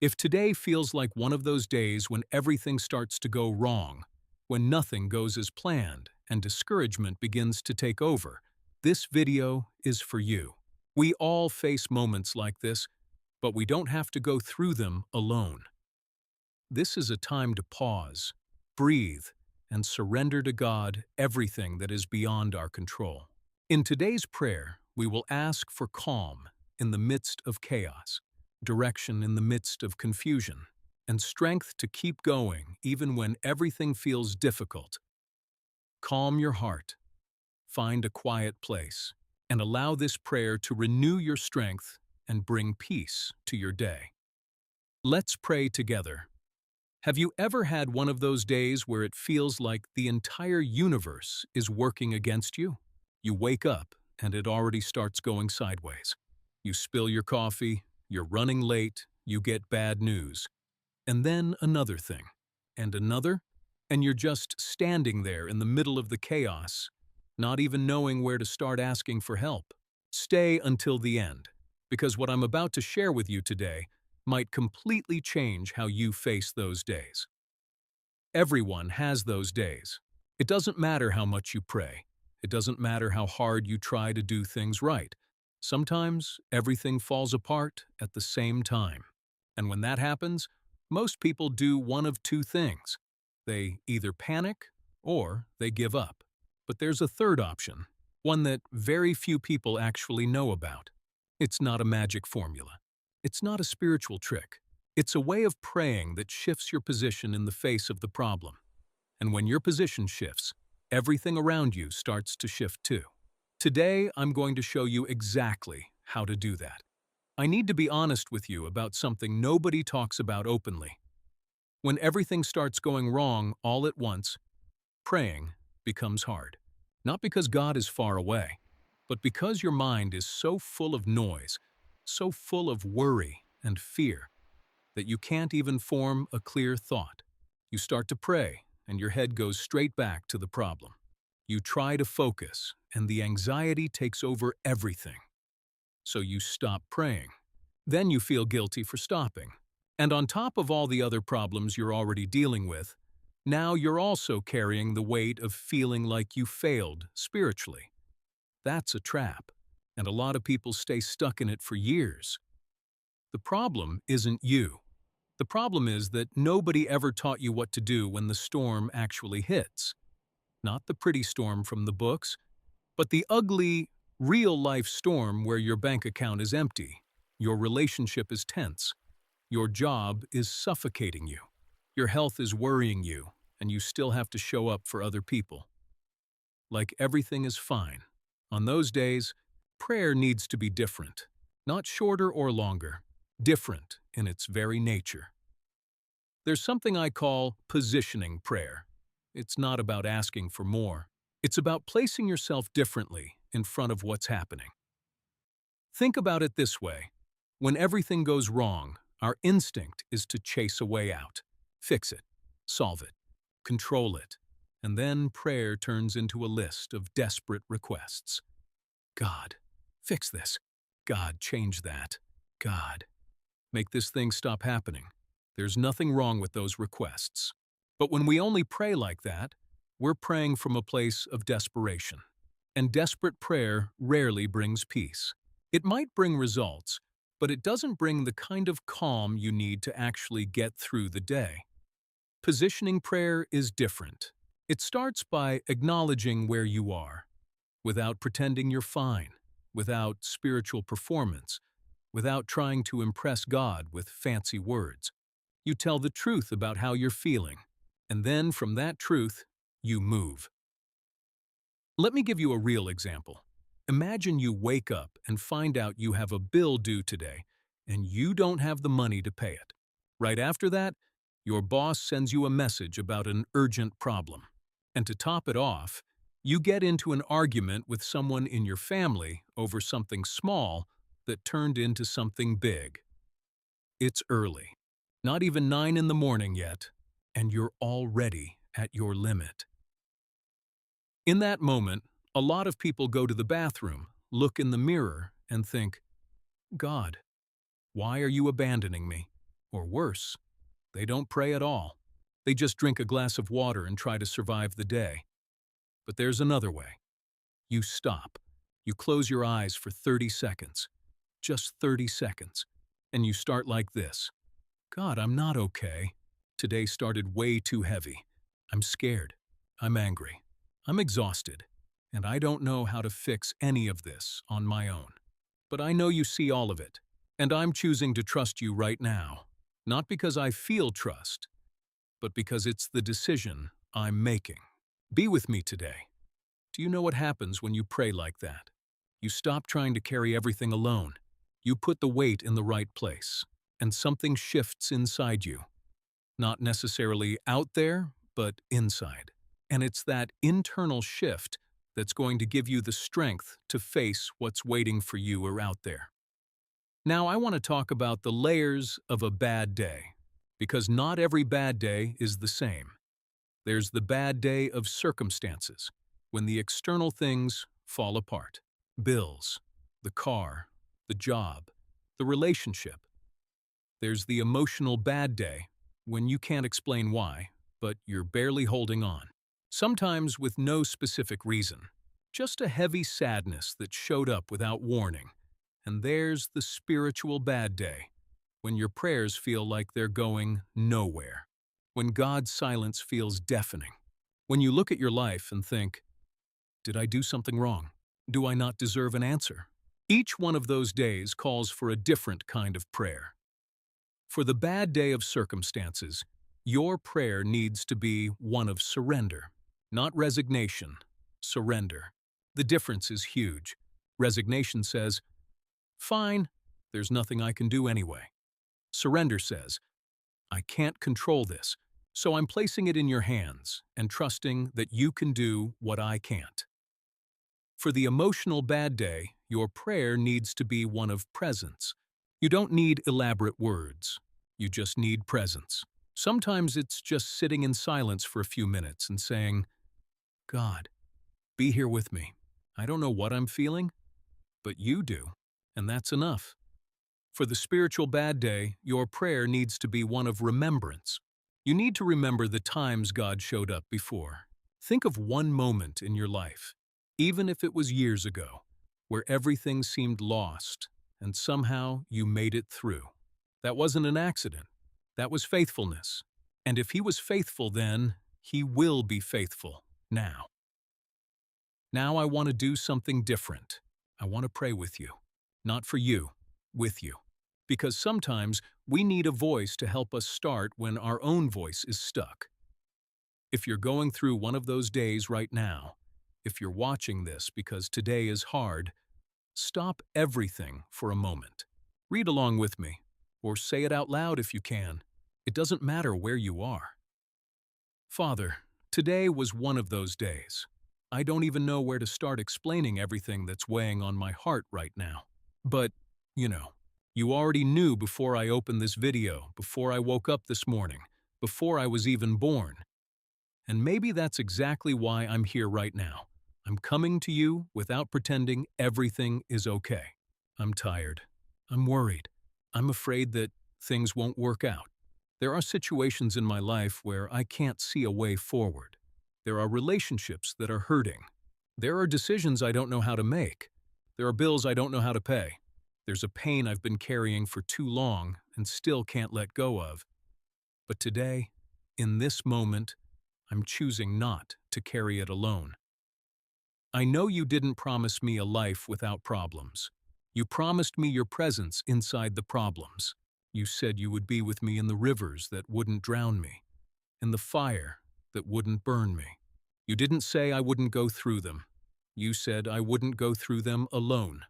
If today feels like one of those days when everything starts to go wrong, when nothing goes as planned and discouragement begins to take over, this video is for you. We all face moments like this, but we don't have to go through them alone. This is a time to pause, breathe, and surrender to God everything that is beyond our control. In today's prayer, we will ask for calm in the midst of chaos, direction in the midst of confusion, and strength to keep going even when everything feels difficult. Calm your heart, find a quiet place, and allow this prayer to renew your strength and bring peace to your day. Let's pray together. Have you ever had one of those days where it feels like the entire universe is working against you? You wake up and it already starts going sideways. You spill your coffee, you're running late, you get bad news. And then another thing, and another, and you're just standing there in the middle of the chaos, not even knowing where to start asking for help. Stay until the end, because what I'm about to share with you today might completely change how you face those days. Everyone has those days. It doesn't matter how much you pray. It doesn't matter how hard you try to do things right. Sometimes everything falls apart at the same time. And when that happens, most people do one of two things. They either panic or they give up. But there's a third option, one that very few people actually know about. It's not a magic formula. It's not a spiritual trick. It's a way of praying that shifts your position in the face of the problem. And when your position shifts, everything around you starts to shift too. Today, I'm going to show you exactly how to do that. I need to be honest with you about something nobody talks about openly. When everything starts going wrong all at once, praying becomes hard. Not because God is far away, but because your mind is so full of noise, so full of worry and fear, that you can't even form a clear thought. You start to pray, and your head goes straight back to the problem. You try to focus, and the anxiety takes over everything. So you stop praying. Then you feel guilty for stopping. And on top of all the other problems you're already dealing with, now you're also carrying the weight of feeling like you failed spiritually. That's a trap, and a lot of people stay stuck in it for years. The problem isn't you. The problem is that nobody ever taught you what to do when the storm actually hits. Not the pretty storm from the books, but the ugly, real-life storm where your bank account is empty, your relationship is tense, your job is suffocating you, your health is worrying you, and you still have to show up for other people. Like everything is fine. On those days, prayer needs to be different, not shorter or longer, different in its very nature. There's something I call positioning prayer. It's not about asking for more. It's about placing yourself differently in front of what's happening. Think about it this way. When everything goes wrong, our instinct is to chase a way out, fix it, solve it, control it, and then prayer turns into a list of desperate requests. God, fix this. God, change that. God, make this thing stop happening. There's nothing wrong with those requests. But when we only pray like that, we're praying from a place of desperation. And desperate prayer rarely brings peace. It might bring results, but it doesn't bring the kind of calm you need to actually get through the day. Positioning prayer is different. It starts by acknowledging where you are, without pretending you're fine, without spiritual performance, without trying to impress God with fancy words. You tell the truth about how you're feeling, and then from that truth, you move. Let me give you a real example. Imagine you wake up and find out you have a bill due today, and you don't have the money to pay it. Right after that, your boss sends you a message about an urgent problem. And to top it off, you get into an argument with someone in your family over something small that turned into something big. It's early, not even 9 in the morning yet, and you're already at your limit. In that moment, a lot of people go to the bathroom, look in the mirror, and think, God, why are you abandoning me? Or worse, they don't pray at all. They just drink a glass of water and try to survive the day. But there's another way. You stop. You close your eyes for 30 seconds. Just 30 seconds. And you start like this. God, I'm not okay. Today started way too heavy. I'm scared. I'm angry. I'm exhausted. And I don't know how to fix any of this on my own. But I know you see all of it. And I'm choosing to trust you right now. Not because I feel trust, but because it's the decision I'm making. Be with me today. Do you know what happens when you pray like that? You stop trying to carry everything alone. You put the weight in the right place, and something shifts inside you. Not necessarily out there, but inside. And it's that internal shift that's going to give you the strength to face what's waiting for you or out there. Now I want to talk about the layers of a bad day, because not every bad day is the same. There's the bad day of circumstances, when the external things fall apart. Bills, the car, the job, the relationship. There's the emotional bad day, when you can't explain why, but you're barely holding on. Sometimes with no specific reason, just a heavy sadness that showed up without warning. And there's the spiritual bad day, when your prayers feel like they're going nowhere, when God's silence feels deafening, when you look at your life and think, did I do something wrong? Do I not deserve an answer? Each one of those days calls for a different kind of prayer. For the bad day of circumstances, your prayer needs to be one of surrender, not resignation, surrender. The difference is huge. Resignation says, fine, there's nothing I can do anyway. Surrender says, I can't control this, so I'm placing it in your hands and trusting that you can do what I can't. For the emotional bad day, your prayer needs to be one of presence. You don't need elaborate words. You just need presence. Sometimes it's just sitting in silence for a few minutes and saying, God, be here with me. I don't know what I'm feeling, but you do. And that's enough. For the spiritual bad day, your prayer needs to be one of remembrance. You need to remember the times God showed up before. Think of one moment in your life, even if it was years ago, where everything seemed lost, and somehow you made it through. That wasn't an accident. That was faithfulness. And if He was faithful then, He will be faithful now. Now I want to do something different. I want to pray with you. Not for you, with you. Because sometimes we need a voice to help us start when our own voice is stuck. If you're going through one of those days right now, if you're watching this because today is hard, stop everything for a moment. Read along with me, or say it out loud if you can. It doesn't matter where you are. Father, today was one of those days. I don't even know where to start explaining everything that's weighing on my heart right now. But, you already knew before I opened this video, before I woke up this morning, before I was even born. And maybe that's exactly why I'm here right now. I'm coming to you without pretending everything is okay. I'm tired. I'm worried. I'm afraid that things won't work out. There are situations in my life where I can't see a way forward. There are relationships that are hurting. There are decisions I don't know how to make. There are bills I don't know how to pay. There's a pain I've been carrying for too long and still can't let go of. But today, in this moment, I'm choosing not to carry it alone. I know you didn't promise me a life without problems. You promised me your presence inside the problems. You said you would be with me in the rivers that wouldn't drown me, in the fire that wouldn't burn me. You didn't say I wouldn't go through them. You said I wouldn't go through them alone.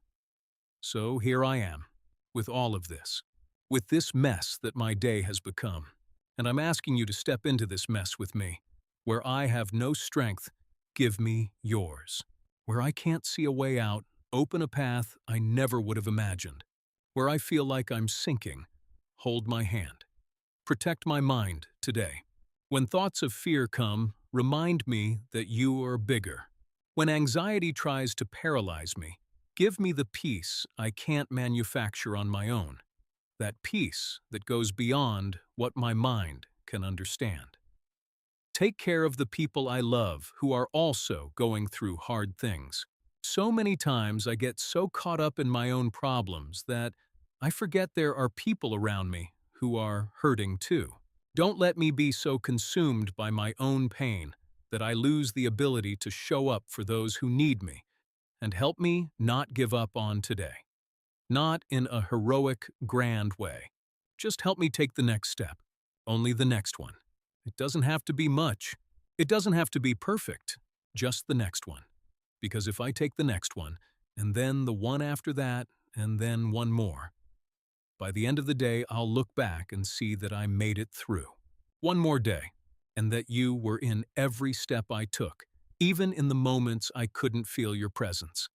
So here I am, with all of this, with this mess that my day has become. And I'm asking you to step into this mess with me. Where I have no strength, give me yours. Where I can't see a way out, open a path I never would have imagined. Where I feel like I'm sinking, hold my hand. Protect my mind today. When thoughts of fear come, remind me that you are bigger. When anxiety tries to paralyze me, give me the peace I can't manufacture on my own. that peace that goes beyond what my mind can understand. Take care of the people I love who are also going through hard things. So many times I get so caught up in my own problems that I forget there are people around me who are hurting too. Don't let me be so consumed by my own pain that I lose the ability to show up for those who need me, and help me not give up on today. Not in a heroic, grand way. Just help me take the next step. Only the next one. It doesn't have to be much. It doesn't have to be perfect. Just the next one. Because if I take the next one, and then the one after that, and then one more, by the end of the day, I'll look back and see that I made it through. One more day, and that you were in every step I took, even in the moments I couldn't feel your presence.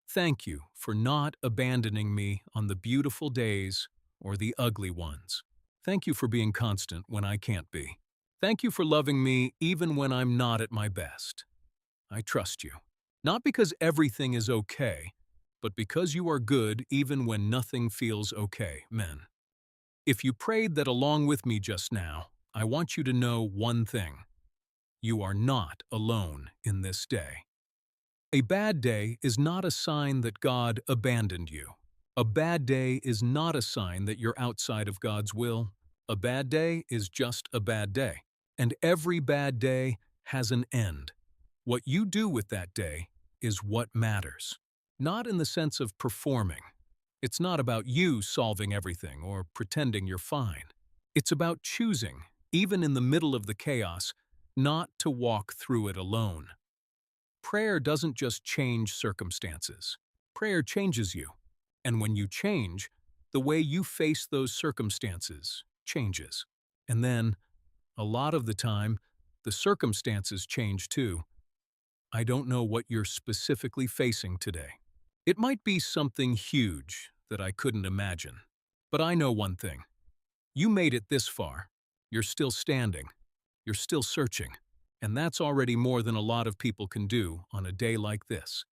Thank you for not abandoning me on the beautiful days or the ugly ones. Thank you for being constant when I can't be. Thank you for loving me even when I'm not at my best. I trust you. Not because everything is okay, but because you are good even when nothing feels okay, men. If you prayed that along with me just now, I want you to know one thing. You are not alone in this day. A bad day is not a sign that God abandoned you. A bad day is not a sign that you're outside of God's will. A bad day is just a bad day. And every bad day has an end. What you do with that day is what matters. Not in the sense of performing. It's not about you solving everything or pretending you're fine. It's about choosing, even in the middle of the chaos, not to walk through it alone. Prayer doesn't just change circumstances. Prayer changes you. And when you change, the way you face those circumstances changes. And then, a lot of the time, the circumstances change too. I don't know what you're specifically facing today. It might be something huge that I couldn't imagine. But I know one thing. You made it this far. You're still standing. You're still searching. And that's already more than a lot of people can do on a day like this.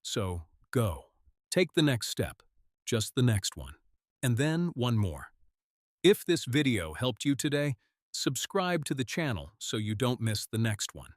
So, go. Take the next step. Just the next one. And then one more. If this video helped you today, subscribe to the channel so you don't miss the next one.